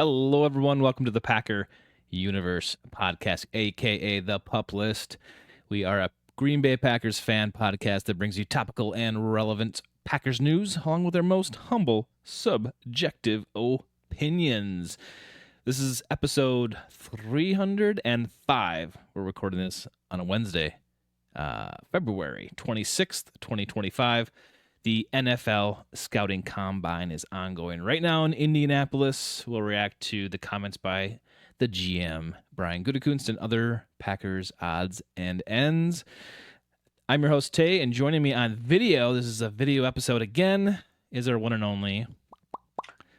Hello, everyone. Welcome to the Packer Universe podcast, aka the Pup List. We are a Green Bay Packers fan podcast that brings you topical and relevant Packers news, along with their most humble, subjective opinions. This is episode 305. We're recording this on a Wednesday, February 26th, 2025. The NFL Scouting Combine is ongoing right now in Indianapolis. We'll react to the comments by the GM Brian Gutekunst and other Packers odds and ends. I'm your host, Tay, and joining me on video, this is a video episode again, is our one and only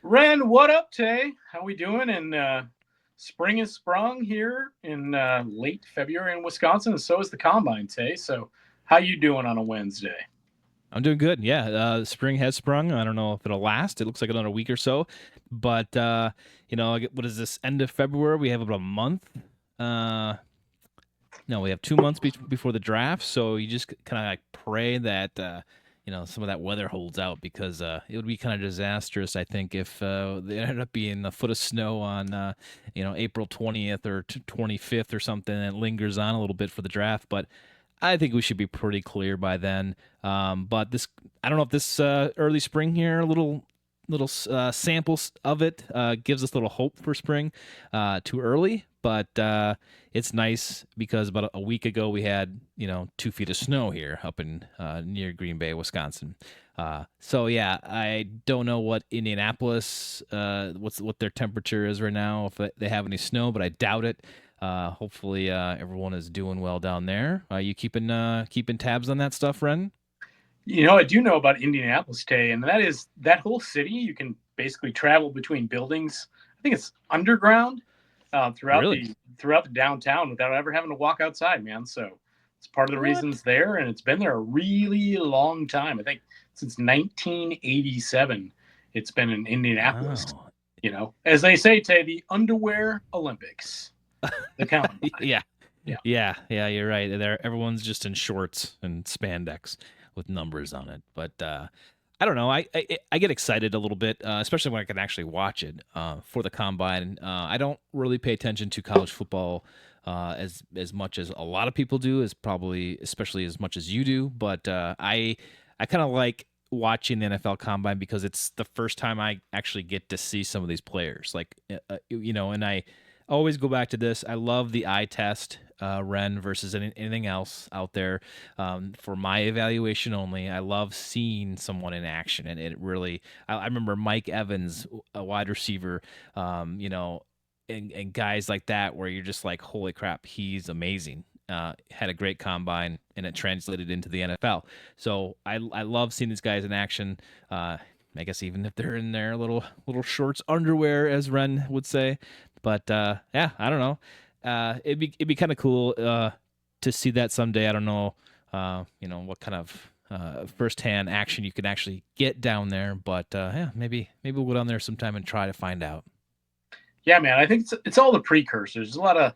Ren. What up, Tay? How we doing? And spring is sprung here in late February in Wisconsin, and so is the Combine, Tay. So how you doing on a Wednesday? I'm doing good. Yeah, spring has sprung. I don't know if it'll last. It looks like another week or so. But, what is this, end of February? We have about a month. No, we have 2 months before the draft. So you just kind of like pray that, some of that weather holds out because it would be kind of disastrous, I think, if they ended up being a foot of snow on, April 20th or 25th or something, and it lingers on a little bit for the draft. But I think we should be pretty clear by then. But this, I don't know if this early spring here, a little samples of it gives us a little hope for spring. Too early, but it's nice because about a week ago we had 2 feet of snow here up in near Green Bay, Wisconsin. So yeah, I don't know what Indianapolis, what their temperature is right now, if they have any snow, but I doubt it. Hopefully everyone is doing well down there. Are you keeping tabs on that stuff, Ren? I do know about Indianapolis, Tay, and that is that whole city. You can basically travel between buildings. I think it's underground throughout the downtown without ever having to walk outside, man. So it's part of the reasons there, and it's been there a really long time. I think since 1987, it's been in Indianapolis. Wow. As they say, Tay, the Underwear Olympics. The Combine. Yeah, you're right. Everyone's just in shorts and spandex with numbers on it. But I don't know. I get excited a little bit, especially when I can actually watch it for the Combine. I don't really pay attention to college football as much as a lot of people do, especially as much as you do. But I kind of like watching the NFL Combine because it's the first time I actually get to see some of these players. And I always go back to this. I love the eye test, Ren, versus anything else out there. For my evaluation only, I love seeing someone in action, and it really. I remember Mike Evans, a wide receiver, and guys like that, where you're just like, holy crap, he's amazing. Had a great combine, and it translated into the NFL. So I love seeing these guys in action. I guess even if they're in their little shorts, underwear, as Ren would say. But yeah, I don't know. It'd be kind of cool to see that someday. I don't know, what kind of firsthand action you can actually get down there. But yeah, maybe we'll go down there sometime and try to find out. Yeah, man, I think it's all the precursors. There's a lot of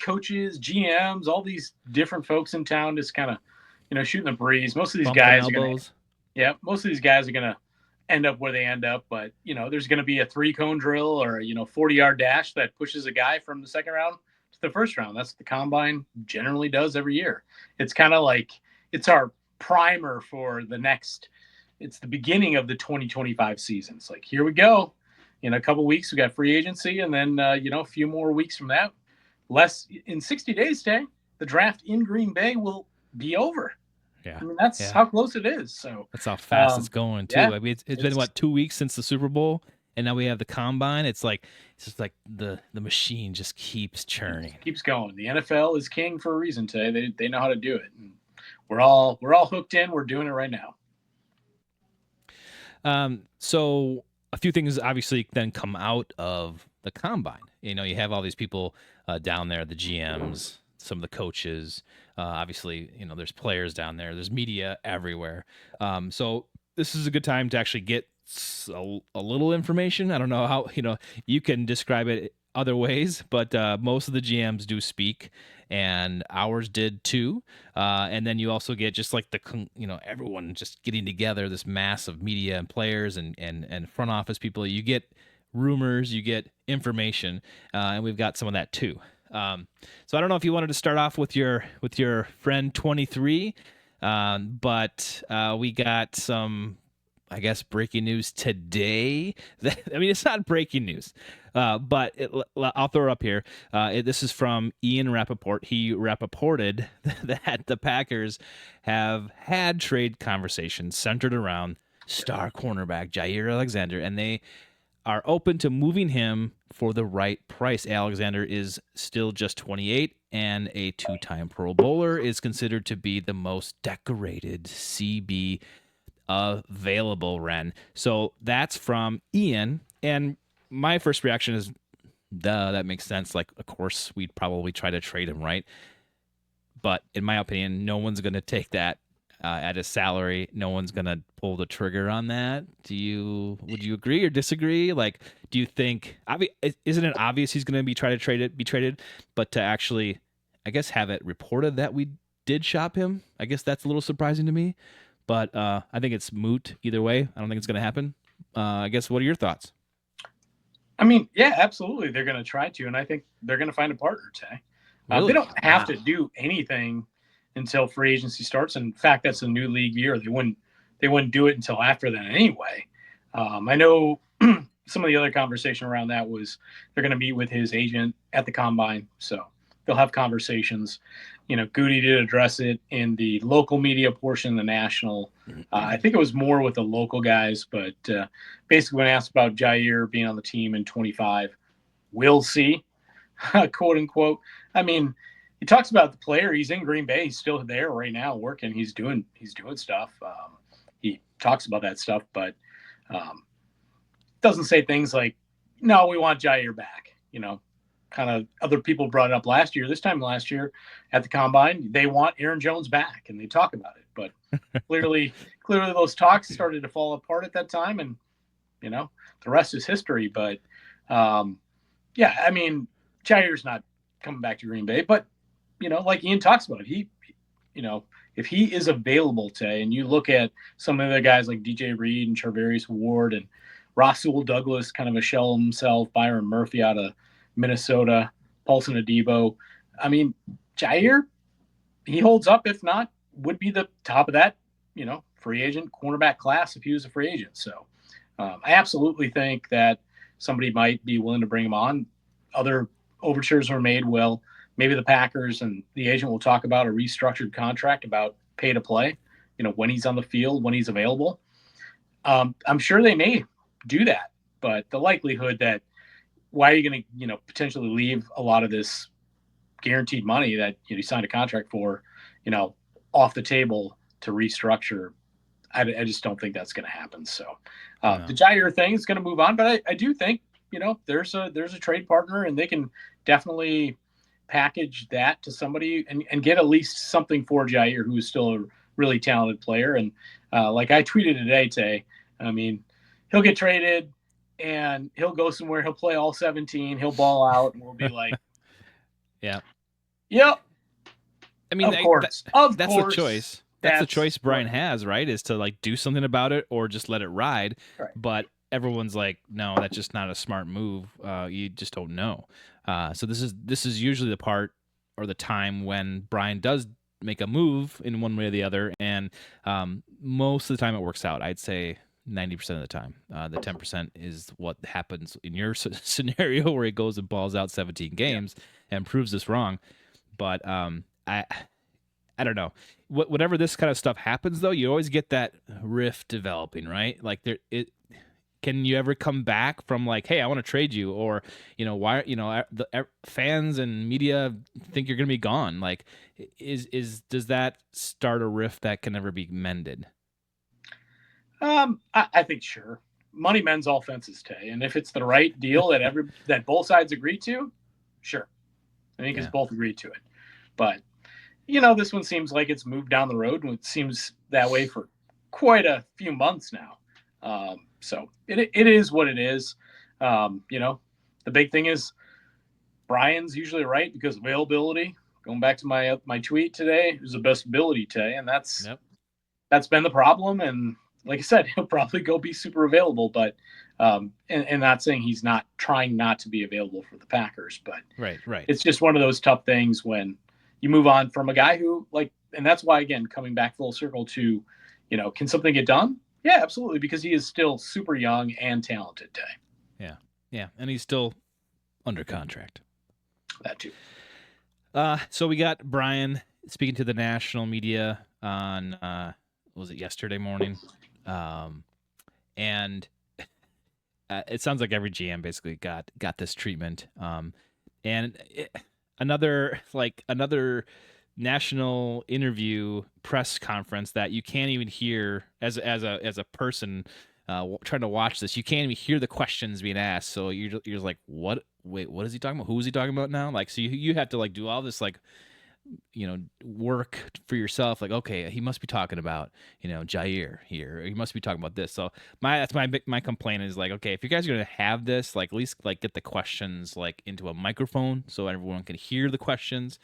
coaches, GMs, all these different folks in town just kind of, shooting the breeze. Most of these guys are gonna end up where they end up, but there's going to be a 3-cone drill or 40-yard dash that pushes a guy from the second round to the first round. That's what the Combine generally does every year. It's kind of like it's our primer for the next. It's the beginning of the 2025 season. It's like, here we go. In a couple weeks we got free agency, and then a few more weeks from that, in 60 days, Tay, the draft in Green Bay will be over. Yeah, I mean, that's how close it is. So that's how fast it's going too. Yeah, I mean, it's been 2 weeks since the Super Bowl, and now we have the Combine. It's just like the machine just keeps churning. Keeps going. The NFL is king for a reason today. They know how to do it. And we're all hooked in. We're doing it right now. So a few things obviously then come out of the Combine. You have all these people down there, the GMs, some of the coaches. Obviously, there's players down there. There's media everywhere. So this is a good time to actually get a little information. I don't know how you can describe it other ways, but most of the GMs do speak, and ours did too. And then you also get just like everyone just getting together, this mass of media and players and front office people. You get rumors, you get information, and we've got some of that too. So I don't know if you wanted to start off with your friend 23, but we got some, I guess, breaking news today. I mean, it's not breaking news, but I'll throw it up here. This is from Ian Rappaport. He rapported that the Packers have had trade conversations centered around star cornerback Jair Alexander, and they are open to moving him for the right price. Alexander is still just 28, and a two-time Pro Bowler, is considered to be the most decorated CB available, Ren. So that's from Ian, and my first reaction is, duh, that makes sense. Like, of course, we'd probably try to trade him, right? But in my opinion, no one's going to take that at his salary. No one's gonna pull the trigger on that. Would you agree or disagree? Like, do you think, isn't it obvious he's gonna be traded, but to actually, I guess, have it reported that we did shop him, I guess that's a little surprising to me. But I think it's moot either way. I don't think it's gonna happen. I guess, what are your thoughts? I mean, yeah, absolutely, they're gonna try to, and I think they're gonna find a partner, Tay. Really? They don't have to do anything until free agency starts. In fact, that's a new league year. They wouldn't do it until after that anyway. I know some of the other conversation around that was they're going to meet with his agent at the combine, so they'll have conversations. You know, Goody did address it in the local media portion, the national. I think it was more with the local guys, but basically when asked about Jair being on the team in 25, we'll see, quote unquote. I mean, he talks about the player. He's in Green Bay. He's still there right now working. He's doing stuff. He talks about that stuff, but doesn't say things like, no, we want Jair back. You know, kind of other people brought it up this time last year at the combine. They want Aaron Jones back, and they talk about it. But clearly those talks started to fall apart at that time, and, you know, the rest is history. But, yeah, I mean, Jair's not coming back to Green Bay, but, you know, like Ian talks about, you know, if he is available today, and you look at some of the guys like DJ Reed and Charvarius Ward and Rasul Douglas, kind of a shell of himself, Byron Murphy out of Minnesota, Paulson Adebo. I mean, Jair, he holds up. If not, would be the top of that, you know, free agent cornerback class if he was a free agent. So I absolutely think that somebody might be willing to bring him on. Other overtures were made. Well, maybe the Packers and the agent will talk about a restructured contract about pay to play, you know, when he's on the field, when he's available. I'm sure they may do that, but the likelihood that, why are you going to, you know, potentially leave a lot of this guaranteed money that you signed a contract for, you know, off the table to restructure? I just don't think that's going to happen. So the Jair thing is going to move on, but I do think, you know, there's a trade partner, and they can definitely package that to somebody and get at least something for Jair, who is still a really talented player. And like I tweeted today, Tay, I mean, he'll get traded and he'll go somewhere. He'll play all 17. He'll ball out, and we'll be like, yeah, yep. I mean, of course. That's the choice. That's the choice Brian has, right? Is to, like, do something about it or just let it ride. Right. But everyone's like, no, that's just not a smart move. You just don't know. So this is usually the part or the time when Brian does make a move in one way or the other, and most of the time it works out. I'd say 90% of the time. The 10% is what happens in your scenario, where he goes and balls out 17 games and proves us wrong. But I don't know. Whatever this kind of stuff happens, though, you always get that rift developing, right? Like, can you ever come back from, like, hey, I want to trade you, or, you know, why, you know, the fans and media think you're going to be gone? Like, does that start a rift that can never be mended? I think sure. Money mends all fences, Tay, and if it's the right deal that both sides agree to, sure. I think it's both agreed to it. But, you know, this one seems like it's moved down the road, and it seems that way for quite a few months now. So it is what it is. You know, the big thing is Brian's usually right, because availability, going back to my tweet today, is the best ability, Tay, and that's been the problem. And like I said, he'll probably go be super available, but And not saying he's not trying not to be available for the Packers, but right. It's just one of those tough things when you move on from a guy who and that's why, again, coming back full circle to, can something get done? Yeah, absolutely. Because he is still super young and talented, Tay. Yeah. Yeah. And he's still under contract. That too. So we got Brian speaking to the national media on, was it yesterday morning? And it sounds like every GM basically got this treatment. Another national interview press conference that you can't even hear as a person trying to watch this. You can't even hear the questions being asked. So you're just like, what? Wait, what is he talking about? Who is he talking about now? Like, so you have to do all this work for yourself. Like, okay, he must be talking about, Jair here. Or he must be talking about this. So that's my complaint is okay, if you guys are going to have this, at least get the questions into a microphone so everyone can hear the questions.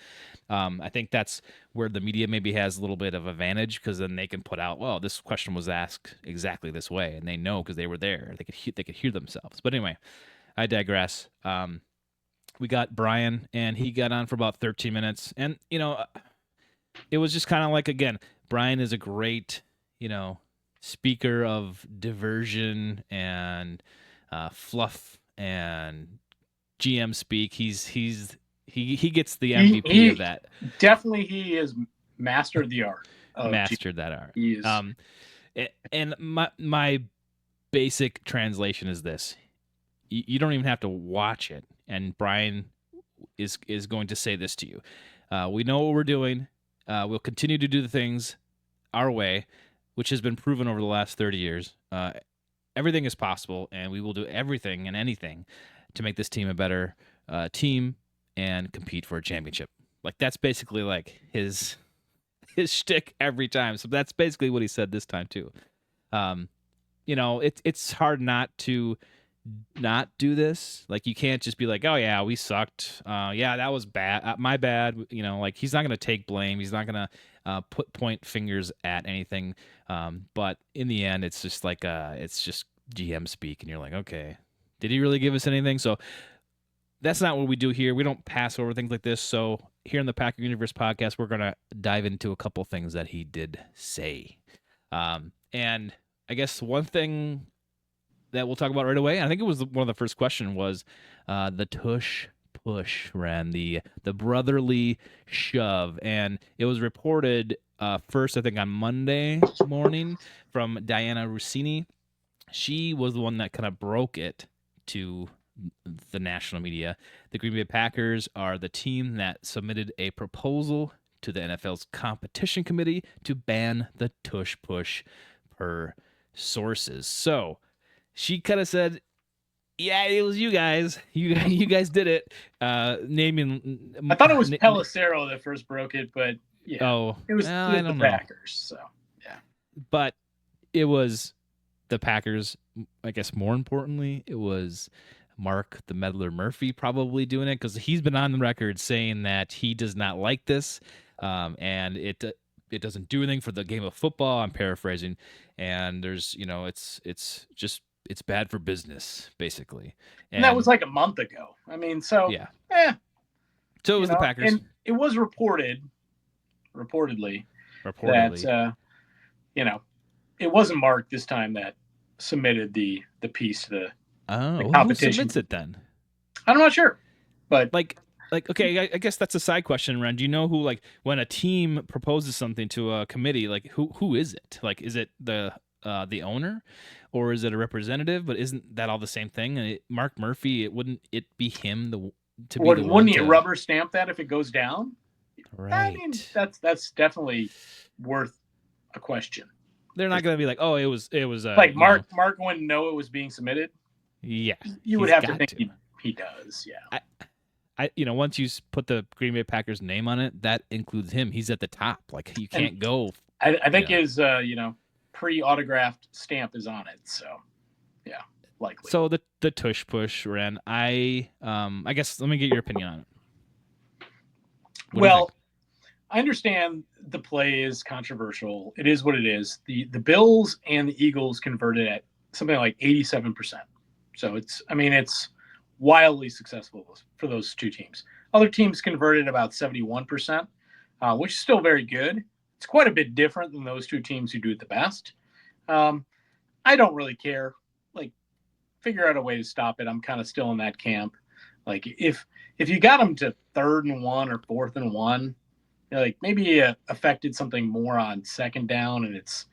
I think that's where the media maybe has a little bit of advantage, because then they can put out, well, this question was asked exactly this way, and they know because they were there. They could hear themselves. But anyway, I digress. We got Brian, and he got on for about 13 minutes. And, it was just kind of again, Brian is a great, speaker of diversion and fluff and GM speak. He gets the MVP of that. Definitely, he has mastered the art. Mastered that art. He is. And my basic translation is this: you don't even have to watch it, and Brian is going to say this to you. We know what we're doing. We'll continue to do the things our way, which has been proven over the last 30 years. Everything is possible, and we will do everything and anything to make this team a better team and compete for a championship. That's basically his shtick every time. So that's basically what he said this time too. It's hard not to not do this. You can't just be like, oh yeah, we sucked. Yeah, that was bad. My bad. He's not going to take blame. He's not going to point fingers at anything. But in the end, it's just it's just GM speak. And you're like, okay, did he really give us anything? So that's not what we do here. We don't pass over things like this. So here in the Packer Universe podcast, we're going to dive into a couple things that he did say. And I guess one thing that we'll talk about right away, I think it was one of the first questions, was the tush push, Ren, the brotherly shove. And it was reported first, I think, on Monday morning from Diana Rossini. She was the one that kind of broke it to the national media. The Green Bay Packers are the team that submitted a proposal to the NFL's competition committee to ban the tush push, per sources. So she kind of said, yeah, it was you guys. You guys did it. Naming. I thought it was Pelissero that first broke it, but yeah. Oh, it was the Packers. So yeah. But it was the Packers. I guess more importantly, it was Mark the Meddler Murphy probably doing it, because he's been on the record saying that he does not like this, and it doesn't do anything for the game of football. I'm paraphrasing, and there's it's bad for business, basically. And that was a month ago. I mean, so yeah, So it was the Packers, and it was reportedly that it wasn't Mark this time that submitted the piece to the competition. Who submits it then? I'm not sure, but okay, I guess that's a side question, Ren. Do you know who, when a team proposes something to a committee, who is it? Is it the owner, or is it a representative? But isn't that all the same thing? And Mark Murphy, wouldn't it be him wouldn't he rubber stamp that if it goes down? Right. I mean, that's definitely worth a question. They're not going to be like, oh, it was Mark wouldn't know it was being submitted. Yeah, you would have to think he does. Yeah. Once you put the Green Bay Packers name on it, that includes him. He's at the top. You can't go. I think his pre-autographed stamp is on it. So yeah, likely. So the tush push, Ren. I guess let me get your opinion on it. Well, I understand the play is controversial. It is what it is. The Bills and the Eagles converted at something like 87%. So it's wildly successful for those two teams. Other teams converted about 71%, which is still very good. It's quite a bit different than those two teams who do it the best. I don't really care. Like, figure out a way to stop it. I'm kind of still in that camp. Like, if you got them to 3rd and 1 or 4th and 1, like maybe you affected something more on 2nd down and it's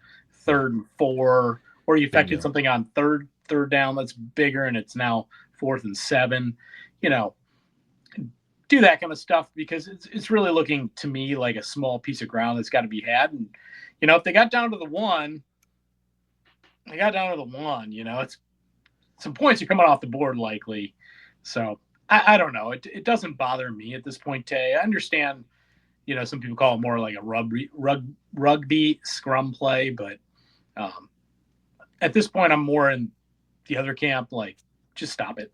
3rd and 4, or you affected something on third down that's bigger and it's now 4th and 7. Do that kind of stuff, because it's really looking to me like a small piece of ground that's got to be had. And if they got down to the 1, it's some points are coming off the board likely. So I don't know. It doesn't bother me at this point, Tay. I understand, some people call it more like a rugby scrum play, but at this point I'm more in the other camp. Like, just stop it.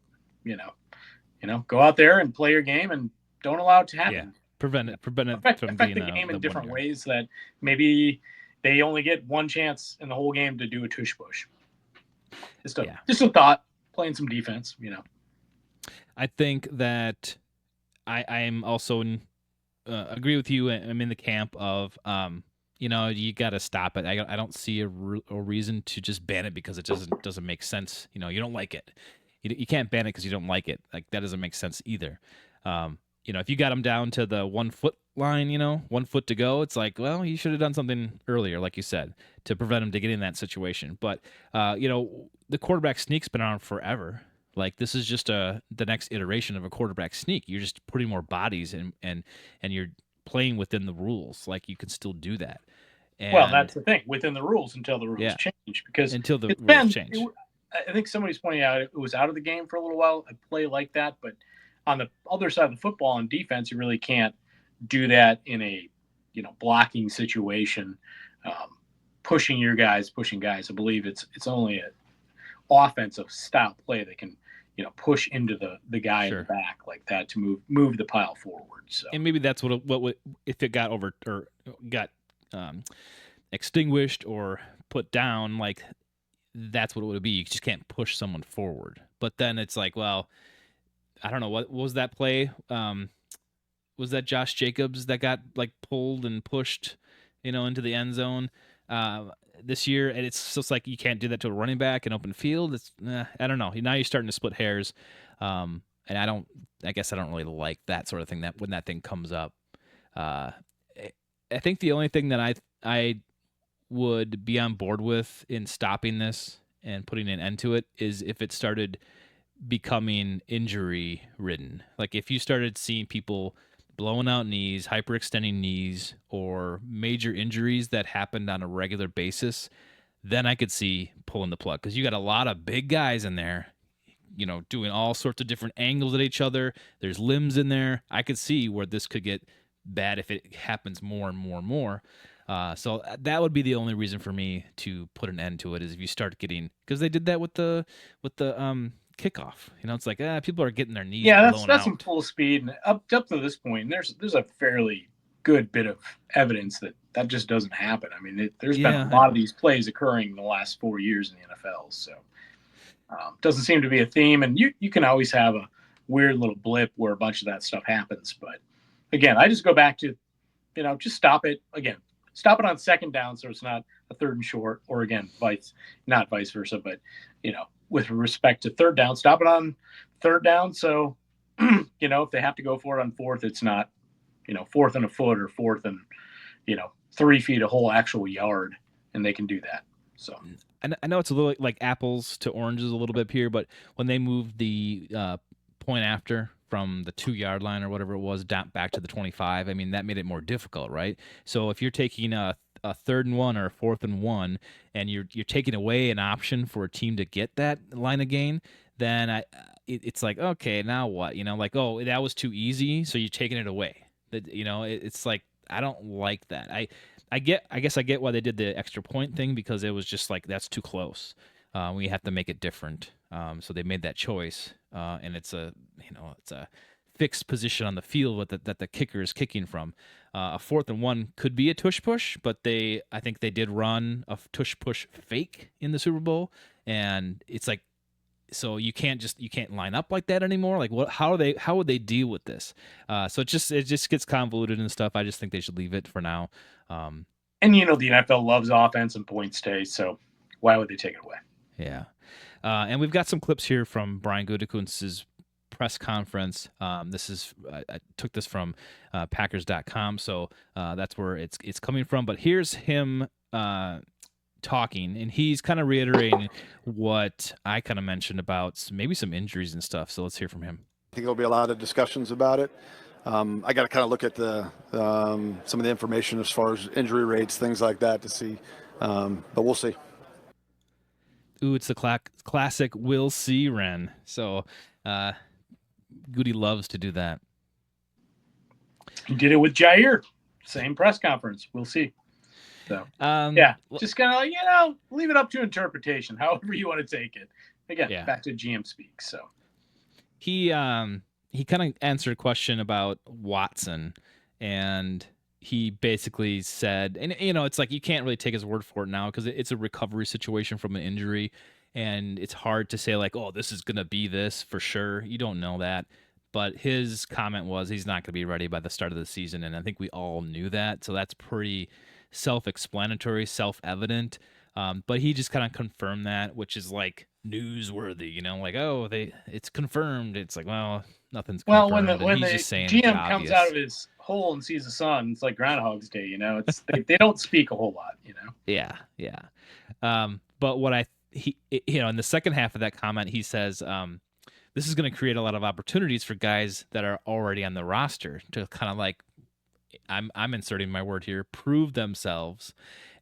Go out there and play your game and don't allow it to happen. Yeah, prevent it from affect being the game in different ways, that maybe they only get one chance in the whole game to do a tush push. Just a thought, playing some defense, I think that I am also agree with you. I'm in the camp of you got to stop it. I don't see a reason to just ban it because it doesn't make sense. You don't like it. You can't ban it because you don't like it. Like, that doesn't make sense either. If you got them down to the 1 foot line, 1 foot to go, it's like, well, you should have done something earlier, like you said, to prevent them to get in that situation. But the quarterback sneak's been on forever. Like, this is just the next iteration of a quarterback sneak. You're just putting more bodies and you're playing within the rules. Like, you can still do that. Well, that's the thing, within the rules until the rules change. Because until the rules change. I think somebody's pointing out it was out of the game for a little while, a play like that. But on the other side of the football, on defense, you really can't do that in a blocking situation, pushing guys. I believe it's only an offensive style play that can push into the guy in the back like that to move the pile forward. So, and maybe that's what if it got over or got extinguished or put down, like, that's what it would be. You just can't push someone forward. But then it's like, well, I don't know, what was that play? Was that Josh Jacobs that got like pulled and pushed, into the end zone this year? And it's just like, you can't do that to a running back in open field. It's I don't know. Now you're starting to split hairs, and I guess I don't really like that sort of thing. That when that thing comes up, I think the only thing that I would be on board with in stopping this and putting an end to it is if it started becoming injury ridden. Like, if you started seeing people blowing out knees, hyperextending knees, or major injuries that happened on a regular basis, then I could see pulling the plug, because you got a lot of big guys in there, doing all sorts of different angles at each other. There's limbs in there. I could see where this could get bad if it happens more and more and more. So that would be the only reason for me to put an end to it, is if you start getting, because they did that with the kickoff. It's like, people are getting their knees blown out. That's some full speed, and up to this point, there's a fairly good bit of evidence that just doesn't happen. I mean, there's been a lot of these plays occurring in the last 4 years in the NFL, so doesn't seem to be a theme. And you can always have a weird little blip where a bunch of that stuff happens, but again, I just go back to, just stop it. Again, stop it on 2nd down, so it's not a 3rd and short, or again, not vice versa, but with respect to 3rd down, stop it on 3rd down. So, if they have to go for it on 4th, it's not, 4th and a foot, or 4th and, 3 feet, a whole actual yard, and they can do that. So I know it's a little like apples to oranges a little bit here, but when they moved the point after from the 2-yard line or whatever it was down back to the 25, I mean, that made it more difficult, right? So if you're taking a 3rd and 1 or a 4th and 1, and you're taking away an option for a team to get that line of gain, then it's like, okay, now what? Like, oh, that was too easy, so you're taking it away. It's like, I don't like that. I guess I get why they did the extra point thing, because it was just like, that's too close. We have to make it different. So they made that choice, and it's a fixed position on the field that the kicker is kicking from. A 4th and 1 could be a tush push, but I think they did run a tush push fake in the Super Bowl, and it's like so you can't line up like that anymore. Like how would they deal with this? So it just gets convoluted and stuff. I just think they should leave it for now. And the NFL loves offense and points day, so why would they take it away? Yeah. And we've got some clips here from Brian Gutekunst's press conference. This is I took this from Packers.com, so that's where it's coming from. But here's him talking, and he's kind of reiterating what I kind of mentioned about maybe some injuries and stuff. So let's hear from him. I think there'll be a lot of discussions about it. I got to kind of look at the some of the information as far as injury rates, things like that to see. But we'll see. Ooh, it's the classic "we'll see" Ren. So Goody loves to do that. He did it with Jair. Same press conference. We'll see. So just kind of leave it up to interpretation, however you want to take it. Again, back to GM speak. So he kind of answered a question about Watson, and he basically said, and it's like you can't really take his word for it now because it's a recovery situation from an injury, and it's hard to say like, oh, this is gonna be this for sure. You don't know that. But his comment was he's not going to be ready by the start of the season, and I think we all knew that. So that's pretty self-explanatory, self-evident. But he just kind of confirmed that, which is like newsworthy, like, oh, it's confirmed. It's like, well, nothing's confirmed. Well, when the GM comes out of his hole and sees the sun, it's like Groundhog's Day, It's they don't speak a whole lot, Yeah. But what in the second half of that comment, he says, this is going to create a lot of opportunities for guys that are already on the roster to kind of like, I'm inserting my word here, prove themselves,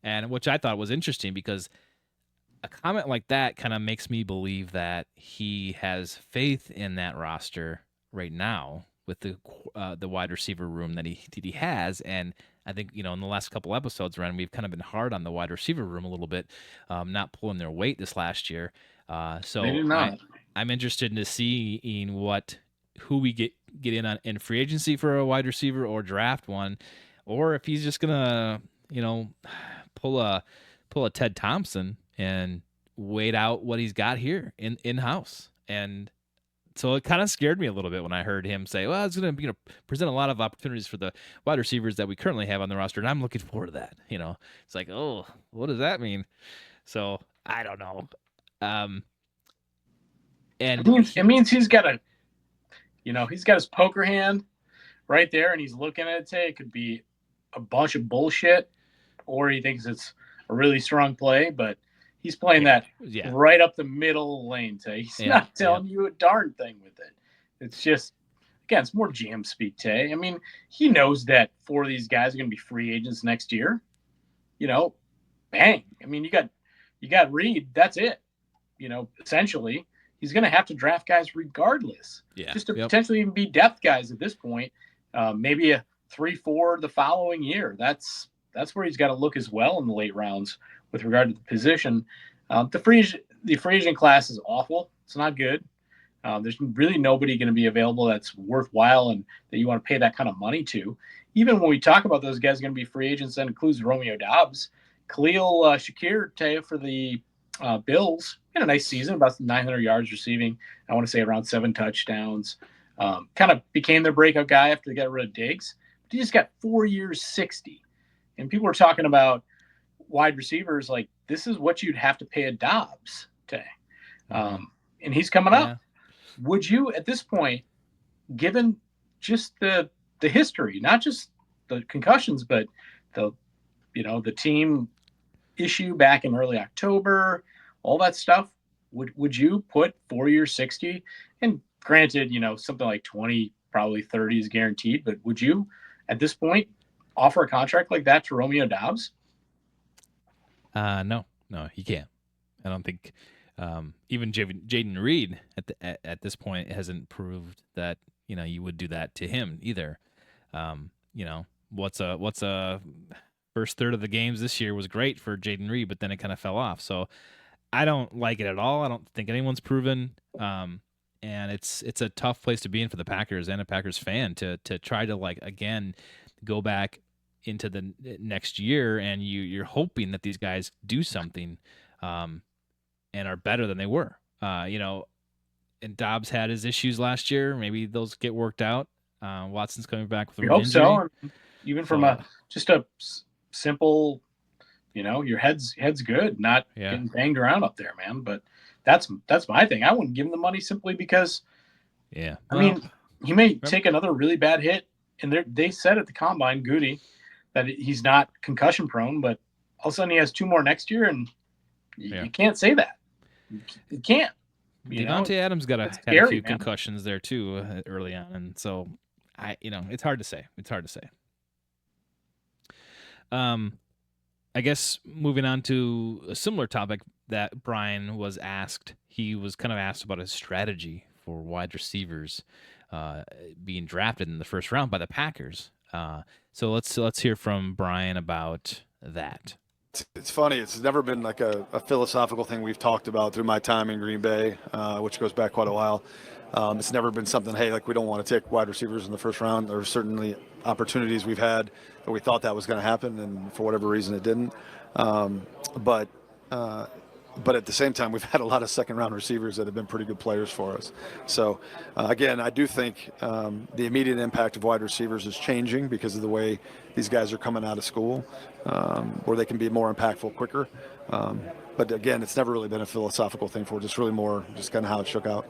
and which I thought was interesting because a comment like that kind of makes me believe that he has faith in that roster right now with the wide receiver room that he has. And I think, in the last couple episodes, Ren, we've kind of been hard on the wide receiver room a little bit, not pulling their weight this last year. So I'm interested to see who we get in free agency for a wide receiver or draft one, or if he's just gonna pull a Ted Thompson and wait out what he's got here in house. And so it kind of scared me a little bit when I heard him say, well, it's going to present a lot of opportunities for the wide receivers that we currently have on the roster, and I'm looking forward to that. It's like, oh, what does that mean? So I don't know. And it means he's got he's got his poker hand right there, and he's looking at it. Say it could be a bunch of bullshit, or he thinks it's a really strong play, but he's playing that right up the middle lane. Tay, he's not telling you a darn thing with it. It's just, again, it's more GM speak. Tay, I mean, he knows that 4 of these guys are going to be free agents next year. Bang. I mean, you got Reed. That's it. Essentially, he's going to have to draft guys regardless. Yeah. Just to potentially even be depth guys at this point. Maybe a 3-4 the following year. That's where he's got to look as well in the late rounds with regard to the position. The free agent class is awful. It's not good. There's really nobody going to be available that's worthwhile and that you want to pay that kind of money to. Even when we talk about those guys going to be free agents, that includes Romeo Doubs. Khalil Shakir, Tay, for the Bills, had a nice season, about 900 yards receiving. I want to say around 7 touchdowns. Kind of became their breakout guy after they got rid of Diggs. But he just got 4 years, 60. And people are talking about wide receivers like this is what you'd have to pay a Dobbs, Tay. And he's coming up. Would you, at this point, given just the history, not just the concussions, but the team issue back in early October, all that stuff, would you put 4 years, 60? And granted, something like 20, probably 30 is guaranteed, but would you, at this point, offer a contract like that to Romeo Doubs? No, he can't. I don't think even Jaden Reed at this point hasn't proved that you would do that to him either. What's a first third of the games this year was great for Jaden Reed, but then it kind of fell off. So I don't like it at all. I don't think anyone's proven. And it's a tough place to be in for the Packers and a Packers fan to try to again go back into the next year, and you're hoping that these guys do something and are better than they were. and Dobbs had his issues last year. Maybe those get worked out. Watson's coming back with We an hope injury. so. Even from a simple, your head's good, not getting banged around up there, man. But that's my thing. I wouldn't give him the money simply because, I mean, he may take another really bad hit, and they said at the combine, Goody, that he's not concussion prone, but all of a sudden he has 2 more next year, and you can't say that. You can't. Devontae Adams had a few concussions there too early on, and so it's hard to say. I guess moving on to a similar topic that Brian was asked, he was kind of asked about his strategy for wide receivers being drafted in the first round by the Packers. So let's hear from Brian about that. It's funny. It's never been like a philosophical thing we've talked about through my time in Green Bay, which goes back quite a while. It's never been something, hey, like we don't want to take wide receivers in the first round. There are certainly opportunities we've had that we thought that was going to happen, and for whatever reason it didn't. But at the same time, we've had a lot of second-round receivers that have been pretty good players for us. So, again, I do think the immediate impact of wide receivers is changing because of the way these guys are coming out of school, where they can be more impactful quicker. But, again, it's never really been a philosophical thing for us. It's really more just kind of how it shook out.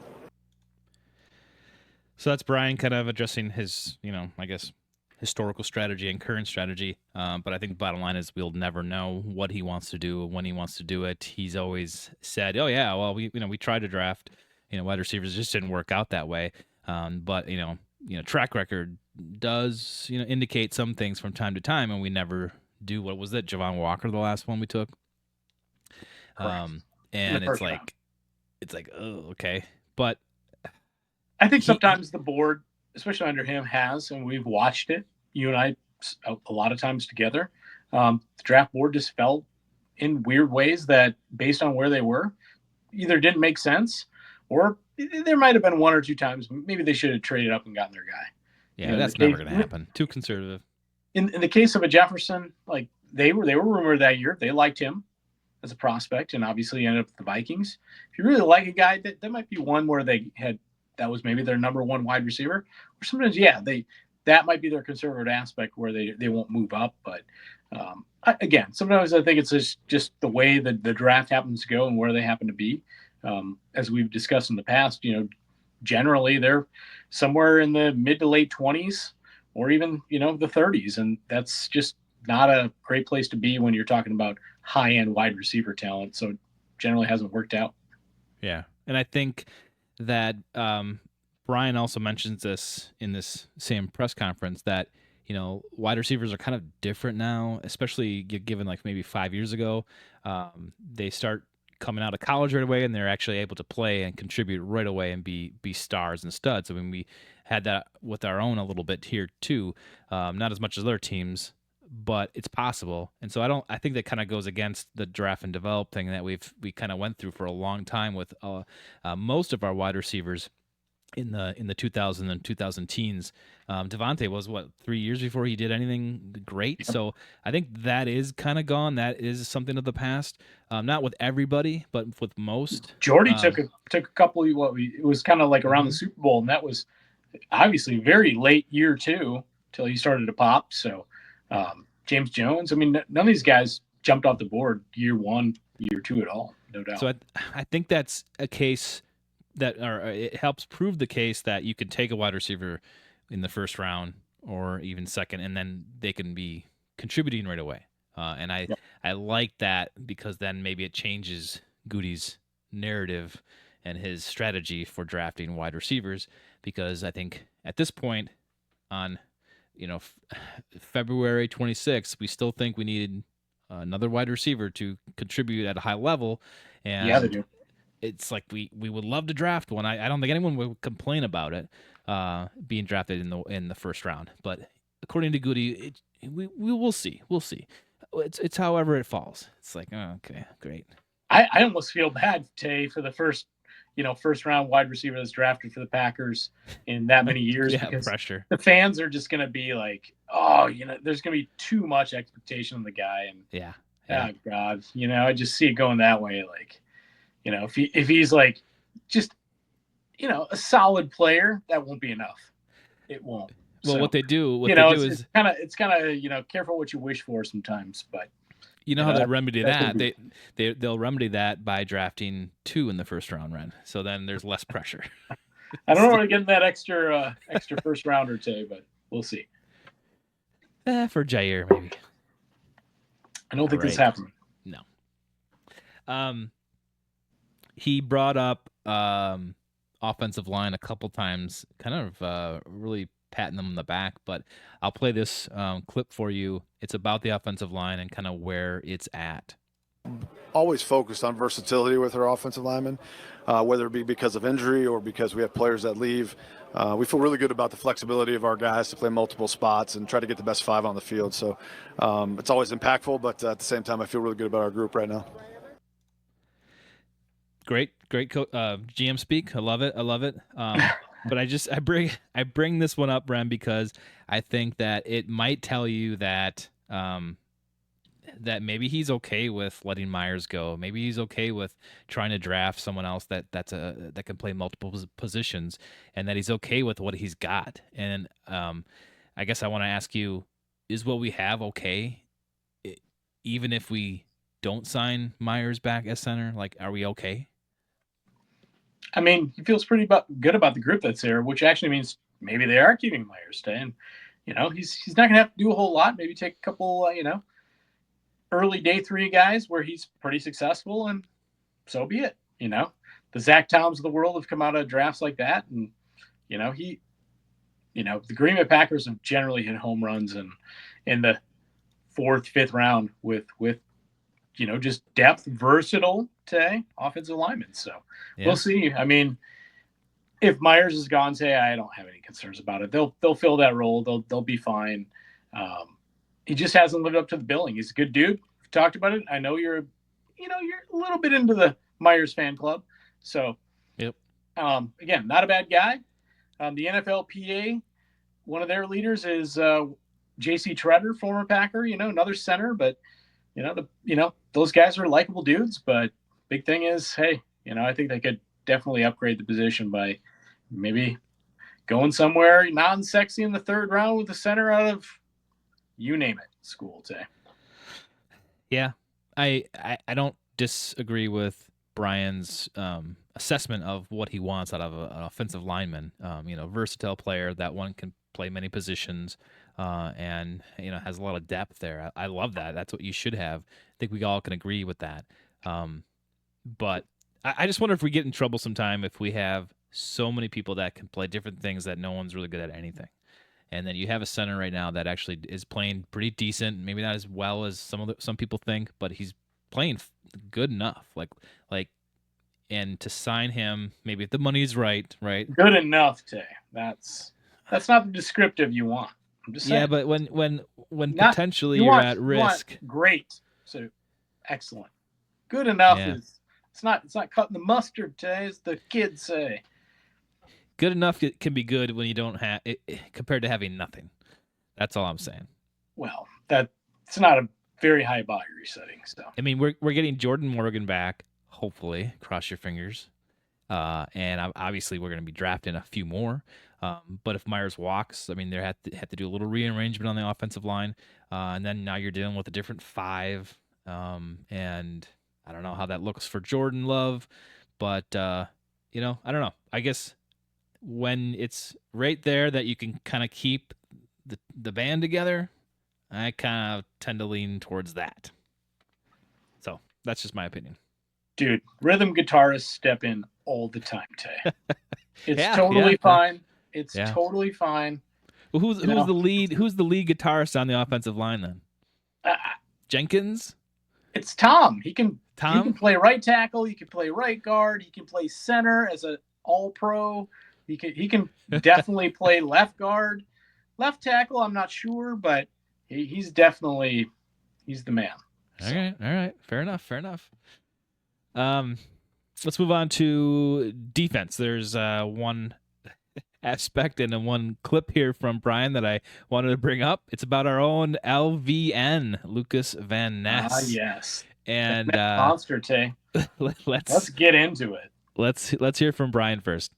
So that's Brian kind of addressing his, I guess, historical strategy and current strategy. But I think the bottom line is we'll never know what he wants to do, when he wants to do it. He's always said, "Oh yeah, well we tried to draft, wide receivers, it just didn't work out that way." But track record does indicate some things from time to time, and we never do. What was that? Javon Walker, the last one we took. And it's like, oh, okay, but I think sometimes the board, especially under him, and we've watched it, you and I, a lot of times together. The draft board just felt in weird ways that, based on where they were, either didn't make sense, or there might have been 1 or 2 times maybe they should have traded up and gotten their guy. Yeah, that's never going to happen. Too conservative. In the case of a Jefferson, like they were rumored that year. They liked him as a prospect, and obviously ended up with the Vikings. If you really like a guy, that might be one where that was maybe their number 1 wide receiver. Or sometimes, that might be their conservative aspect where they won't move up. But again, sometimes I think it's just the way that the draft happens to go and where they happen to be. As we've discussed in the past, generally they're somewhere in the mid to late 20s or even, the 30s. And that's just not a great place to be when you're talking about high-end wide receiver talent. So it generally hasn't worked out. Yeah. And I think that Brian also mentions this in this same press conference that, wide receivers are kind of different now, especially given like maybe 5 years ago. They start coming out of college right away, and they're actually able to play and contribute right away and be stars and studs. I mean, we had that with our own a little bit here too, not as much as other teams, but it's possible. And so I think that kind of goes against the draft and develop thing that we kind of went through for a long time with most of our wide receivers in the 2000 and 2000 teens. Devontae was 3 years before he did anything great. So I think that is kind of gone. That is something of the past. Not with everybody, but with most. Jordy took a couple. It was kind of like around the Super Bowl, and that was obviously very late year 2 till he started to pop. So James Jones. I mean, none of these guys jumped off the board year 1, year 2 at all. No doubt. So I think that's a case it helps prove the case that you could take a wide receiver in the first round or even second, and then they can be contributing right away. And I like that, because then maybe it changes Goody's narrative and his strategy for drafting wide receivers, because I think at this point on, February 26th, we still think we need another wide receiver to contribute at a high level. And yeah, they do. It's like we would love to draft one. I don't think anyone would complain about it being drafted in the first round. But according to Goody, we will see. We'll see. It's however it falls. It's like, oh, okay, great. I almost feel bad, Tay, for the first round wide receiver that's drafted for the Packers in that many years. Yeah, because pressure. The fans are just going to be like, oh, there's going to be too much expectation on the guy. And yeah. Oh God, I just see it going that way. Like, if he's like just a solid player, that won't be enough. It won't. Well, so, what they do is it's kind of careful what you wish for sometimes, but how they remedy that? They'll remedy that by drafting 2 in the first round, Ren. So then there's less pressure. I don't know where to get that extra first rounder today, but we'll see. For Jair, maybe. I don't think this happened. No. He brought up offensive line a couple times, kind of really patting them on the back, but I'll play this clip for you. It's about the offensive line and kind of where it's at. Always focused on versatility with our offensive linemen, whether it be because of injury or because we have players that leave. We feel really good about the flexibility of our guys to play multiple spots and try to get the best 5 on the field. So it's always impactful, but at the same time, I feel really good about our group right now. Great GM speak. I love it. But I bring this one up, Ren, because I think that it might tell you that that maybe he's okay with letting Myers go. Maybe he's okay with trying to draft someone else that can play multiple positions, and that he's okay with what he's got. And I guess I want to ask you, is what we have okay, even if we don't sign Myers back as center? Like, are we okay? I mean, he feels pretty good about the group that's there, which actually means maybe they are keeping Myers staying. He's not going to have to do a whole lot. Maybe take a couple, early day 3 guys where he's pretty successful, and so be it. The Zach Toms of the world have come out of drafts like that, and the Green Bay Packers have generally hit home runs in the 4th, 5th round with just depth, versatile today offensive linemen. So We'll see. I mean, if Myers is gone today, I don't have any concerns about it. They'll fill that role. They'll be fine. He just hasn't lived up to the billing. He's a good dude. We've talked about it. I know you're a little bit into the Myers fan club. So, again, not a bad guy. The NFLPA, one of their leaders is J.C. Treader, former Packer. Another center, but those guys are likable dudes. But big thing is, hey, I think they could definitely upgrade the position by maybe going somewhere non-sexy in the 3rd round with a center out of you name it school today. Yeah, I don't disagree with Brian's assessment of what he wants out of an offensive lineman. Versatile player, that one can play many positions, and has a lot of depth there. I love that. That's what you should have. I think we all can agree with that. But I just wonder if we get in trouble sometime if we have so many people that can play different things that no one's really good at anything. And then you have a center right now that actually is playing pretty decent, maybe not as well as some people think, but he's playing good enough. And to sign him, maybe if the money's right. Good enough, Tay. That's not the descriptive you want. I'm just saying. Yeah, but when potentially you're at risk. Great. So excellent. Good enough is it's not cutting the mustard, Tay, as the kids say. Good enough can be good when you don't have it, compared to having nothing. That's all I'm saying. Well, it's not a very high bar you're setting. So I mean, we're getting Jordan Morgan back. Hopefully, cross your fingers. And obviously, we're going to be drafting a few more. But if Myers walks, I mean, they have to do a little rearrangement on the offensive line. And then now you're dealing with a different 5. And I don't know how that looks for Jordan Love, but I don't know. I guess when it's right there that you can kind of keep the band together, I kind of tend to lean towards that. So that's just my opinion. Dude, rhythm guitarists step in all the time, Tay. It's totally fine. It's totally fine. Well, who's the lead? Who's the lead guitarist on the offensive line then? Jenkins. It's Tom. He can play right tackle. He can play right guard. He can play center as an all-pro. He can definitely play left guard. Left tackle, I'm not sure, but he's definitely the man. So. All right. Fair enough. Let's move on to defense. There's one aspect and one clip here from Brian that I wanted to bring up. It's about our own LVN, Lucas Van Ness. Yes. And monster, Tay. Let's get into it. Let's hear from Brian first.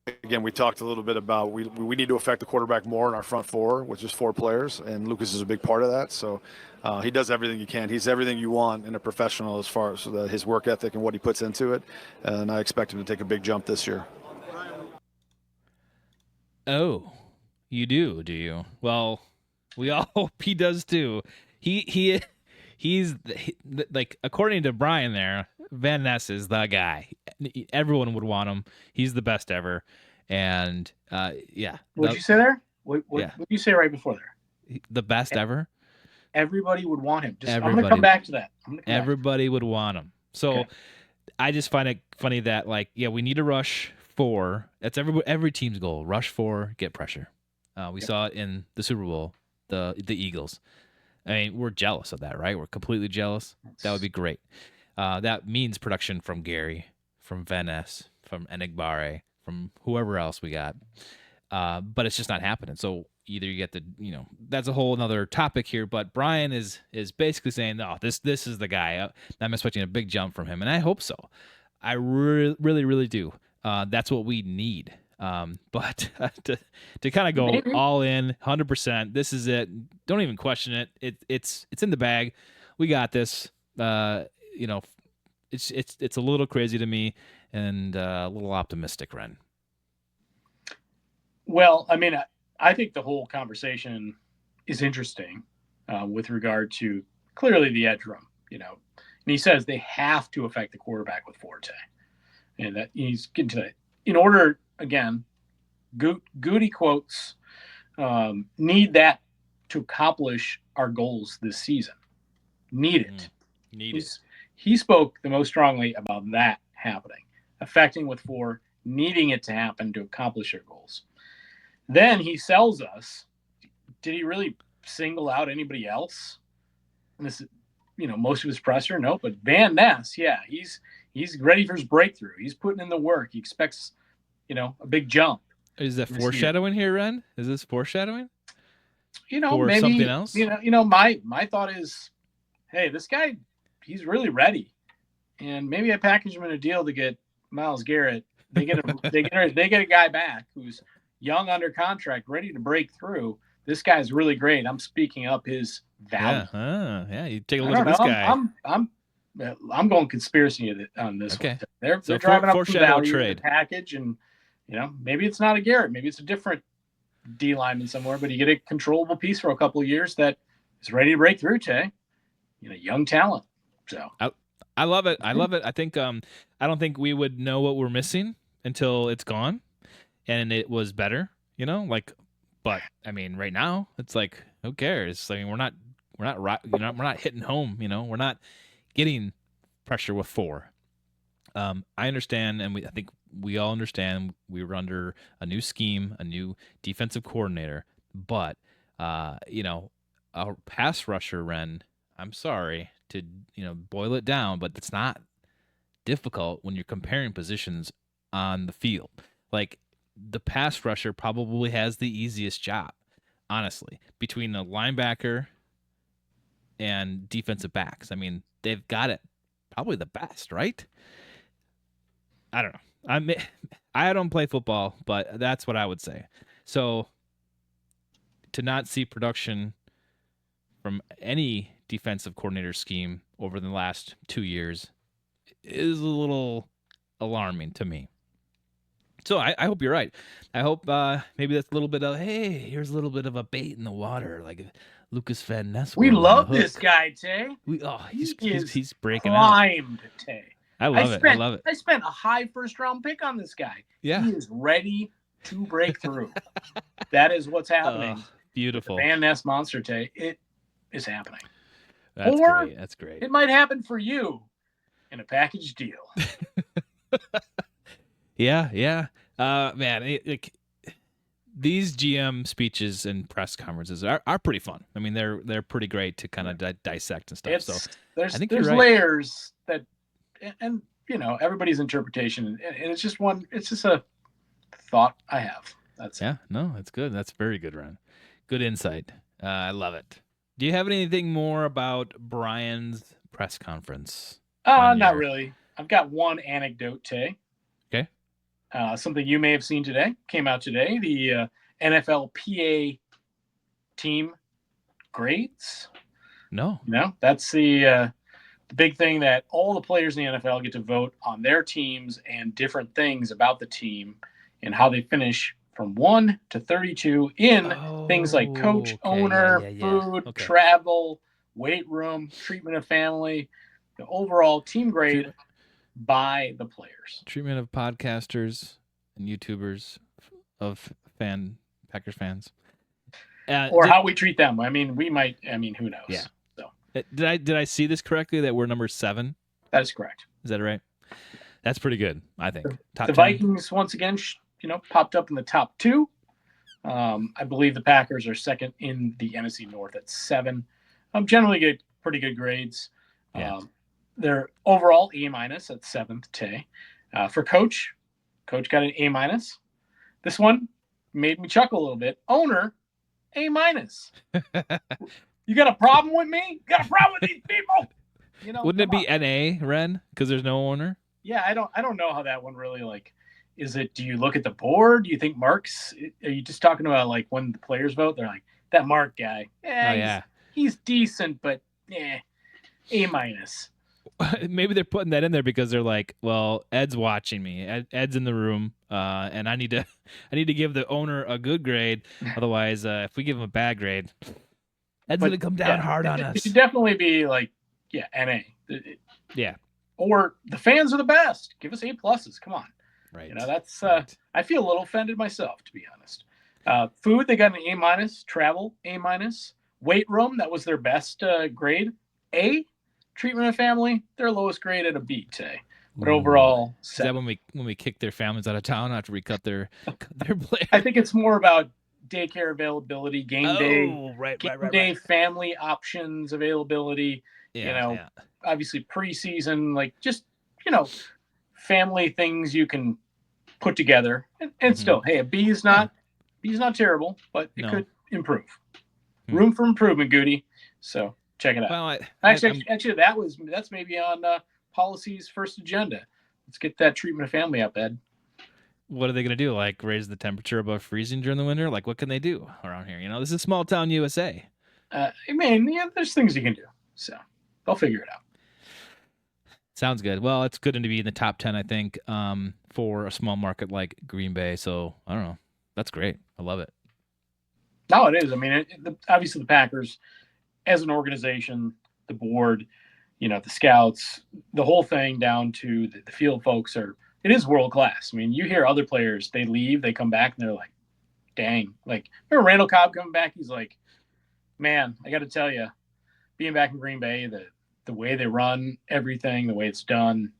again, we talked a little bit about we need to affect the quarterback more in our front four, which is 4 players, and Lucas is a big part of that. So he does everything he can. He's everything you want in a professional as far as his work ethic and what he puts into it. And I expect him to take a big jump this year. Oh, you do you? Well, we all hope he does too. He's like, according to Brian there, Van Ness is the guy. Everyone would want him. He's the best ever. And yeah. What'd you say there? What did you say right before there? The best ever? Everybody would want him. I'm going to come back to that. Everybody would want him. So okay. I just find it funny that, like, yeah, we need to rush 4. That's every team's goal. Rush 4, get pressure. We saw it in the Super Bowl, the Eagles. I mean, we're jealous of that, right? We're completely jealous. That would be great. That means production from Gary, from Van Ness, from Enigbare, from whoever else we got. But it's just not happening. So either you get the, that's a whole another topic here. But Brian is basically saying, no, this is the guy. I'm expecting a big jump from him, and I hope so. I really, really do. That's what we need. But to kind of go all in 100%, this is it. Don't even question it. It's in the bag. We got this. It's a little crazy to me and a little optimistic, Ren. Well, I mean, I think the whole conversation is interesting with regard to clearly the edge room, and he says they have to affect the quarterback with Forte, and that he's getting to that. In order, again, Goody quotes, need that to accomplish our goals this season. Need it. Need it. He spoke the most strongly about that happening, affecting with 4, needing it to happen to accomplish our goals. Then he sells us. Did he really single out anybody else? And this, most of his presser, no. But Van Ness, yeah, he's ready for his breakthrough. He's putting in the work. He expects, a big jump. Is that foreshadowing here, Ren? Is this foreshadowing? For maybe something else. My thought is, hey, this guy, he's really ready, and maybe I package him in a deal to get Myles Garrett. They get a guy back who's young, under contract, ready to break through. This guy's really great. I'm speaking up his value. Yeah. You take a look at this guy. I'm going conspiracy on this one. They're driving up the value of the package, and maybe it's not a Garrett, maybe it's a different D lineman somewhere, but you get a controllable piece for a couple of years that is ready to break through. Tay, young talent. So I love it. I think I don't think we would know what we're missing until it's gone. And it was better, but I mean, right now it's like, who cares? I mean, we're not hitting home, we're not getting pressure with 4. I understand, and I think we all understand we were under a new scheme, a new defensive coordinator, but our pass rusher, Ren, I'm sorry to boil it down, but it's not difficult when you're comparing positions on the field. Like, the pass rusher probably has the easiest job, honestly, between a linebacker and defensive backs. I mean, they've got it probably the best, right? I don't know. I don't play football, but that's what I would say. So to not see production from any defensive coordinator scheme over the last 2 years is a little alarming to me. So I hope you're right. I hope maybe that's a little bit of, hey, here's a little bit of a bait in the water, like Lucas Van Ness. We love this guy, Tay. He's breaking primed, out. Tay. I love it. I spent a high first-round pick on this guy. Yeah. He is ready to break through. That is what's happening. Beautiful. Van Ness monster, Tay. It is happening. That's great. It might happen for you in a package deal. Yeah. Man, these GM speeches and press conferences are pretty fun. I mean, they're pretty great to kind of dissect and stuff. There's right. layers that, and everybody's interpretation, and it's just a thought I have. That's good. That's very good, Ron. Good insight. I love it. Do you have anything more about Brian's press conference? Not really. I've got one anecdote, Tay. Okay. something you may have seen today, came out today, the NFLPA team grades. No. That's the big thing, that all the players in the NFL get to vote on their teams and different things about the team and how they finish from 1 to 32 in things like coach, owner, food, travel, weight room, treatment of family, the overall team grade by the players. Treatment of podcasters and YouTubers of Packers fans. Or how we treat them. I mean, who knows? Yeah. So. Did I see this correctly, that we're number 7? That is correct. Is that right? That's pretty good, I think. The Vikings, once again, popped up in the top 2. I believe the Packers are second in the NFC North at 7. Generally get pretty good grades. Yeah. They're overall A- at 7th, Tay. For Coach got an A-. This one made me chuckle a little bit. Owner, A-. You got a problem with me? You got a problem with these people? Wouldn't it be NA, Ren? Because there's no owner? Yeah, I don't know how that one really, is it, do you look at the board? Do you think Mark's, are you just talking about when the players vote? They're like, that Mark guy. He's decent, but A-. Maybe they're putting that in there because they're like, well, Ed's watching me. Ed's in the room, and I need to give the owner a good grade. Otherwise, if we give him a bad grade, Ed's going to come down hard on us. It should definitely be NA. Yeah. Or the fans are the best. Give us A+. Come on. Right. That's right. I feel a little offended myself, to be honest. Food, they got an A-. Travel, A-. Weight room, that was their best grade, A. Treatment of family, their lowest grade at a B today. But overall, is that when we kick their families out of town after we cut their players? I think it's more about daycare availability, game day, family options availability. Obviously preseason, just family things you can put together, and still, hey, a B is not terrible, but it could improve. Room for improvement, Goody. So. Check it out. Well, actually, that's maybe on policy's first agenda. Let's get that treatment of family up, Ed. What are they going to do? Raise the temperature above freezing during the winter? What can they do around here? This is small town USA. There's things you can do. So they'll figure it out. Sounds good. Well, it's good to be in the top 10, I think, for a small market like Green Bay. So I don't know. That's great. I love it. No, it is. Obviously the Packers, as an organization, the board, the scouts, the whole thing down to the field folks it is world class. You hear other players, they leave, they come back, and they're like, dang. Remember Randall Cobb coming back? He's like, man, I got to tell you, being back in Green Bay, the way they run everything, the way it's done.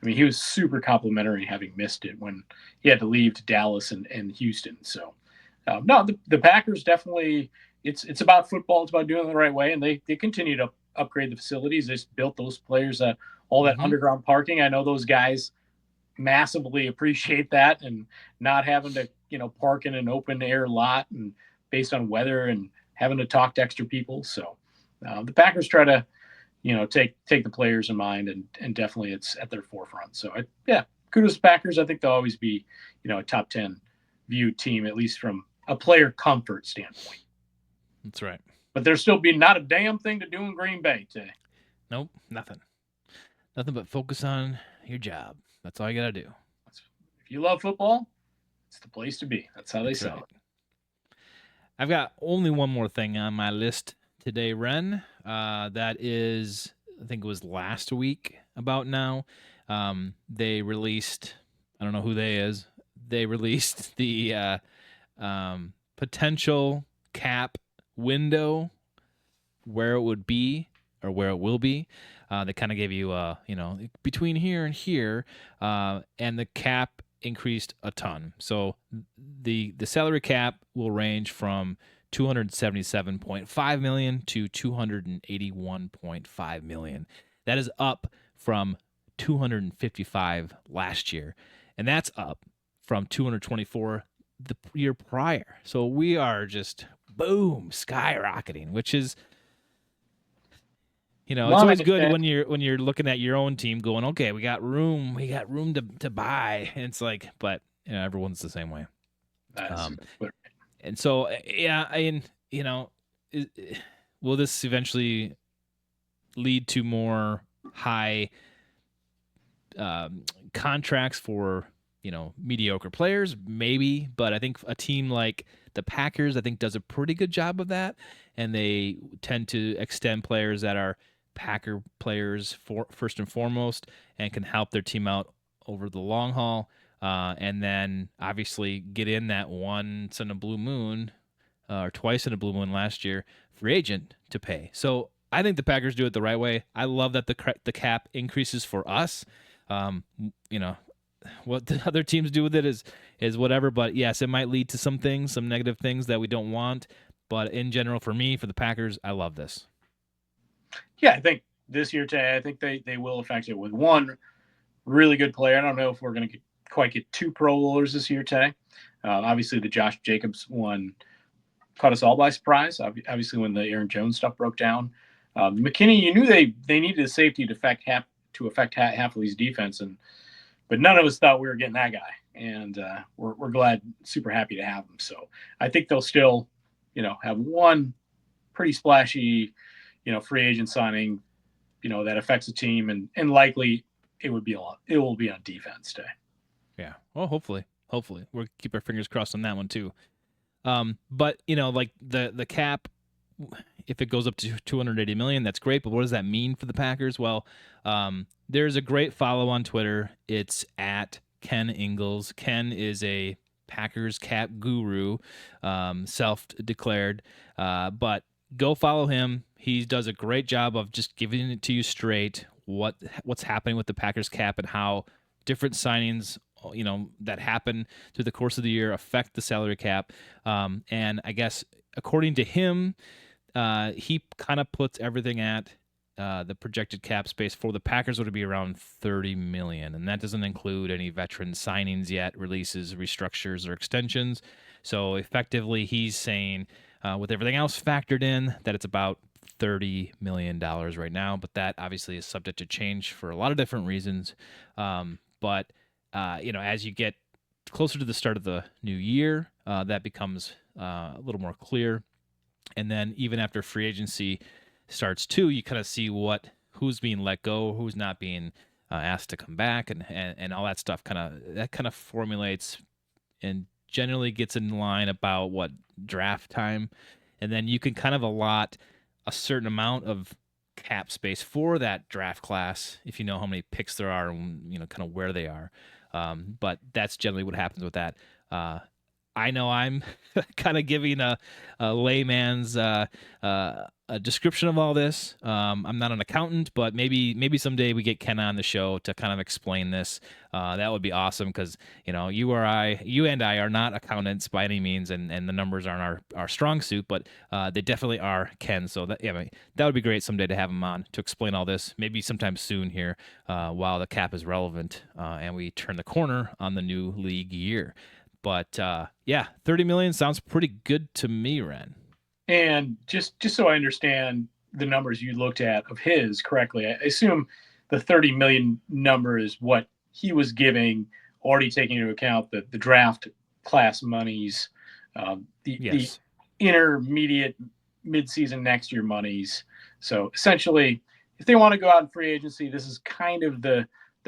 He was super complimentary having missed it when he had to leave to Dallas and Houston. So, no, the Packers definitely – It's about football. It's about doing it the right way, and they continue to upgrade the facilities. They just built those players all that underground parking. I know those guys massively appreciate that, and not having to park in an open air lot and based on weather and having to talk to extra people. So the Packers try to take the players in mind, and definitely it's at their forefront. So kudos to Packers. I think they'll always be a top 10 viewed team, at least from a player comfort standpoint. That's right. But there's still be not a damn thing to do in Green Bay today. Nope, nothing. Nothing but focus on your job. That's all you got to do. If you love football, it's the place to be. That's how they say it. I've got only one more thing on my list today, Ren. That is, I think it was last week about now. They released, I don't know who they is. They released the potential cap window, where it would be or where it will be. They kind of gave you between here and here, and the cap increased a ton. So the salary cap will range from $277.5 million to $281.5 million. That is up from $255 last year, and that's up from $224 the year prior. So we are just boom skyrocketing, which is it's always good when you're looking at your own team going, okay, we got room to buy, and it's like, but everyone's the same way. That's and so, yeah, will this eventually lead to more high contracts for mediocre players? Maybe, but I think a team like the Packers, I think, does a pretty good job of that, and they tend to extend players that are Packer players first and foremost, and can help their team out over the long haul, and then obviously get in that once in a blue moon, or twice in a blue moon last year, free agent to pay. So I think the Packers do it the right way. I love that the cap increases for us. What the other teams do with it is whatever, but yes, it might lead to some negative things that we don't want. But in general, for me, for the Packers, I love this. Yeah, I think this year, Tay, I think they will affect it with one really good player. I don't know if we're going to quite get 2 Pro Bowlers this year, Tay. Obviously, the Josh Jacobs one caught us all by surprise. Obviously, when the Aaron Jones stuff broke down, McKinney, you knew they needed a safety to affect half of these defense, but none of us thought we were getting that guy, and we're glad, super happy to have him. So I think they'll still, have one pretty splashy, free agent signing, that affects the team, and likely it will be on defense, Day. Yeah. Well, hopefully we'll keep our fingers crossed on that one too. But like the cap, if it goes up to $280 million, that's great. But what does that mean for the Packers? Well, there's a great follow on Twitter. It's at Ken Ingalls. Ken is a Packers cap guru, self-declared. But go follow him. He does a great job of just giving it to you straight what's happening with the Packers cap and how different signings that happen through the course of the year affect the salary cap. And I guess according to him, he kind of puts everything at the projected cap space for the Packers would be around $30 million, and that doesn't include any veteran signings yet, releases, restructures, or extensions. So effectively, he's saying, with everything else factored in, that it's about $30 million right now, but that obviously is subject to change for a lot of different reasons. But as you get closer to the start of the new year, that becomes a little more clear. And then even after free agency starts too, you kind of see who's being let go, who's not being asked to come back, and all that stuff kind of formulates and generally gets in line about what draft time. And then you can kind of allot a certain amount of cap space for that draft class if you know how many picks there are and kind of where they are. But that's generally what happens with that. I know I'm kind of giving a layman's a description of all this. I'm not an accountant, but maybe someday we get Ken on the show to kind of explain this. That would be awesome because you and I are not accountants by any means, and the numbers aren't our strong suit, but they definitely are Ken. So that would be great someday to have him on to explain all this. Maybe sometime soon here, while the cap is relevant and we turn the corner on the new league year. But $30 million sounds pretty good to me, Ren. And just so I understand the numbers you looked at of his correctly, I assume the 30 million number is what he was giving, already taking into account the draft class monies, the intermediate midseason next year monies. So essentially, if they want to go out in free agency, this is kind of the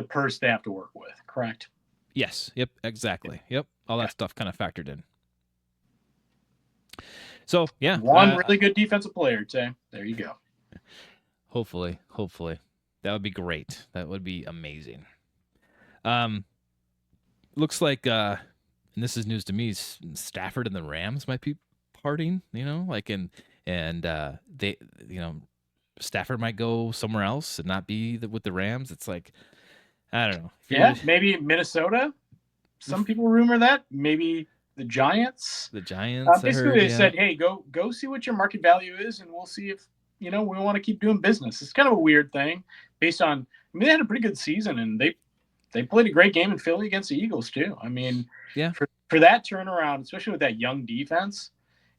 purse they have to work with, correct? Yes. Yep. Exactly. Yep. All that stuff kind of factored in. So yeah, one really good defensive player, Tay. There you go. Hopefully, that would be great. That would be amazing. Looks like, and this is news to me, Stafford and the Rams might be parting. And they, Stafford might go somewhere else and not be with the Rams. It's like, I don't know. Maybe Minnesota. Some people rumor that maybe the Giants. Basically, they said, "Hey, go see what your market value is, and we'll see if we want to keep doing business." It's kind of a weird thing, based on. They had a pretty good season, and they played a great game in Philly against the Eagles too. For that turnaround, especially with that young defense,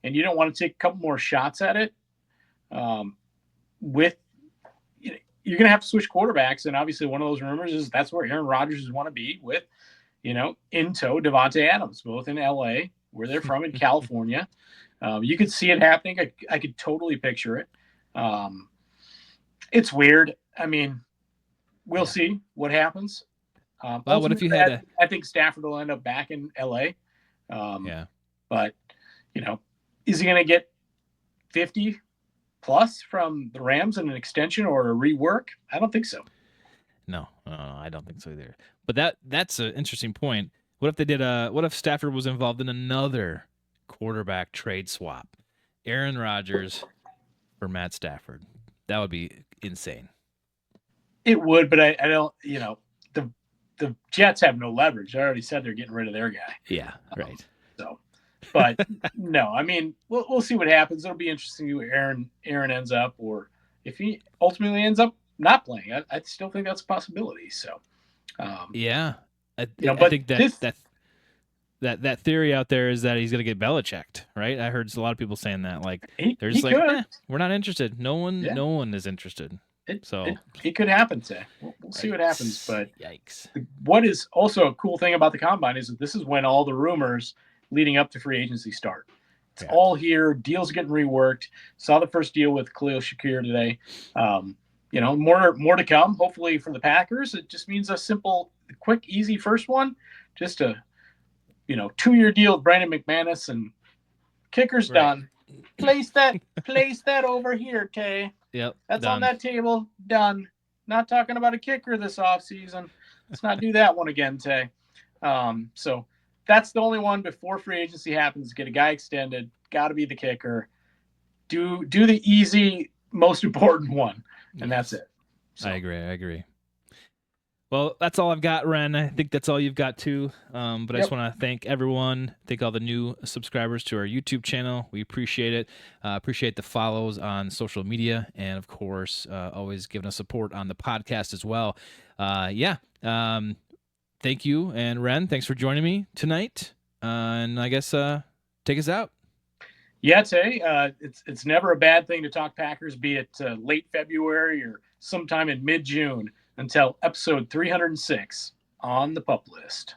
and you don't want to take a couple more shots at it. You're going to have to switch quarterbacks, and obviously one of those rumors is that's where Aaron Rodgers want to be with, in tow Devontae Adams, both in LA, where they're from, in California. You could see it happening. I could totally picture it. It's weird. I mean, we'll see what happens. Well, what if you had I think Stafford will end up back in LA. But, is he going to get 50 plus from the Rams in an extension or a rework? I don't think so. No, I don't think so either. But that's an interesting point. What if they did what if Stafford was involved in another quarterback trade swap? Aaron Rodgers for Matt Stafford. That would be insane. It would, but I don't, the Jets have no leverage. I already said they're getting rid of their guy. Yeah, right. But no, I mean, we'll see what happens. It'll be interesting to see where Aaron ends up, or if he ultimately ends up not playing. I still think that's a possibility. So, yeah, I think that theory out there is that he's going to get Belichicked, right? I heard a lot of people saying that. Like, we're not interested. No one is interested. It could happen, Tay. We'll see what happens. But yikes! What is also a cool thing about the combine is that this is when all the rumors leading up to free agency start. It's all here. Deals getting reworked. Saw the first deal with Khalil Shakir today. More to come. Hopefully for the Packers, it just means a simple, quick, easy first one. Just a 2-year deal with Brandon McManus, and kicker's done. Place that over here, Tay. Yep. That's done. On that table. Done. Not talking about a kicker this offseason. Let's not do that one again, Tay. So that's the only one before free agency happens. Get a guy extended. Got to be the kicker. Do the easy, most important one, and that's it. So. I agree. Well, that's all I've got, Ren. I think that's all you've got too. But I just want to thank everyone. Thank all the new subscribers to our YouTube channel. We appreciate it. Appreciate the follows on social media, and of course, always giving us support on the podcast as well. Thank you, and Ren, thanks for joining me tonight. And I guess take us out. Yeah, Tay. It's never a bad thing to talk Packers, be it late February or sometime in mid-June. Until episode 306 on the Pup List.